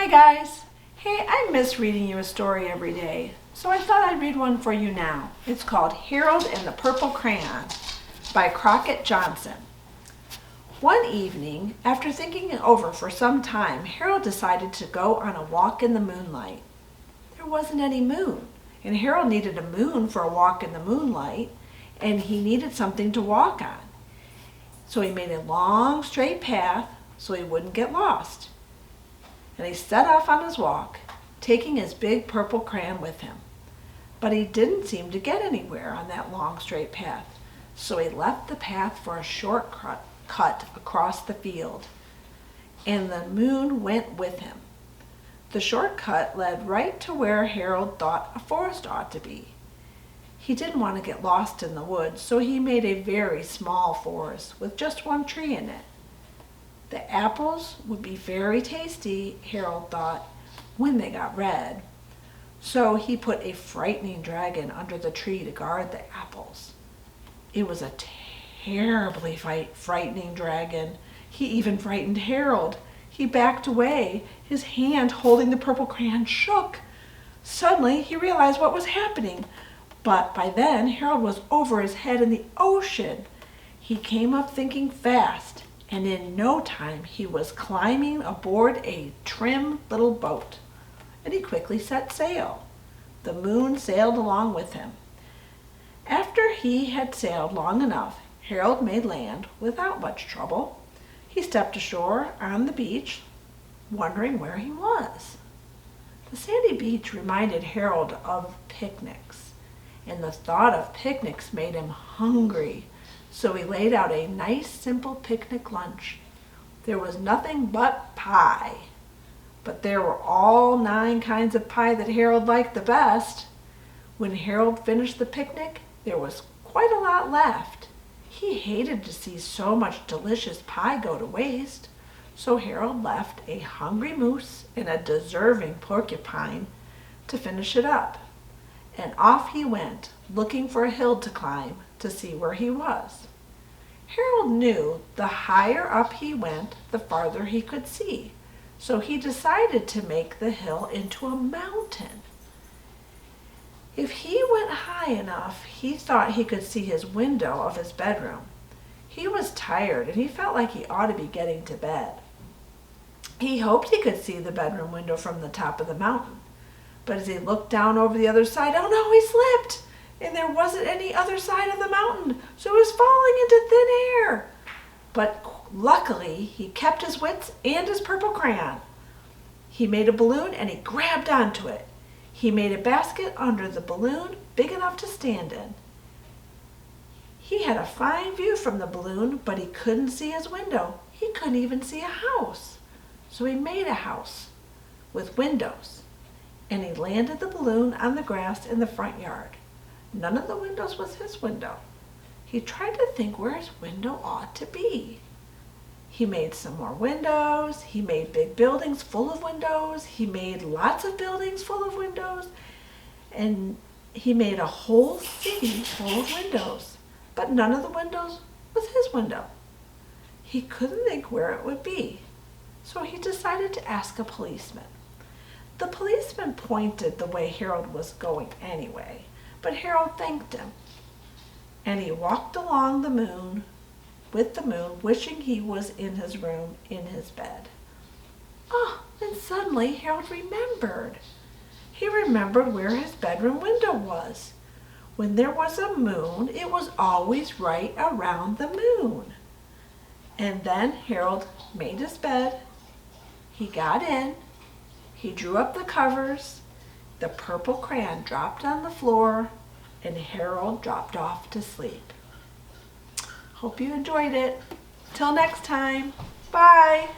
Hi guys! Hey, I miss reading you a story every day, so I thought I'd read one for you now. It's called Harold and the Purple Crayon by Crockett Johnson. One evening, after thinking it over for some time, Harold decided to go on a walk in the moonlight. There wasn't any moon, and Harold needed a moon for a walk in the moonlight, and he needed something to walk on. So he made a long, straight path so he wouldn't get lost. And he set off on his walk, taking his big purple crayon with him. But he didn't seem to get anywhere on that long, straight path, so he left the path for a shortcut across the field, and the moon went with him. The shortcut led right to where Harold thought a forest ought to be. He didn't want to get lost in the woods, so he made a very small forest with just one tree in it. The apples would be very tasty, Harold thought, when they got red. So he put a frightening dragon under the tree to guard the apples. It was a terribly frightening dragon. He even frightened Harold. He backed away. His hand holding the purple crayon shook. Suddenly he realized what was happening. But by then Harold was over his head in the ocean. He came up thinking fast, and in no time he was climbing aboard a trim little boat, and he quickly set sail. The moon sailed along with him. After he had sailed long enough, Harold made land without much trouble. He stepped ashore on the beach, wondering where he was. The sandy beach reminded Harold of picnics, and the thought of picnics made him hungry. So he laid out a nice, simple picnic lunch. There was nothing but pie. But there were all 9 kinds of pie that Harold liked the best. When Harold finished the picnic, there was quite a lot left. He hated to see so much delicious pie go to waste. So Harold left a hungry moose and a deserving porcupine to finish it up. And off he went, looking for a hill to climb to see where he was. Harold knew the higher up he went, the farther he could see, so he decided to make the hill into a mountain. If he went high enough, he thought he could see his window of his bedroom. He was tired and he felt like he ought to be getting to bed. He hoped he could see the bedroom window from the top of the mountain, but as he looked down over the other side, oh no, he slipped! And there wasn't any other side of the mountain, so he was falling into thin air. But luckily, he kept his wits and his purple crayon. He made a balloon and he grabbed onto it. He made a basket under the balloon big enough to stand in. He had a fine view from the balloon, but he couldn't see his window. He couldn't even see a house. So he made a house with windows, and he landed the balloon on the grass in the front yard. None of the windows was his window. He tried to think where his window ought to be. He made some more windows. He made big buildings full of windows. He made lots of buildings full of windows. And he made a whole city full of windows. But none of the windows was his window. He couldn't think where it would be. So he decided to ask a policeman. The policeman pointed the way Harold was going anyway. But Harold thanked him, and he walked along with the moon, wishing he was in his room, in his bed. Oh, and suddenly Harold remembered. He remembered where his bedroom window was. When there was a moon, it was always right around the moon. And then Harold made his bed. He got in. He drew up the covers. The purple crayon dropped on the floor, and Harold dropped off to sleep. Hope you enjoyed it. Till next time, bye.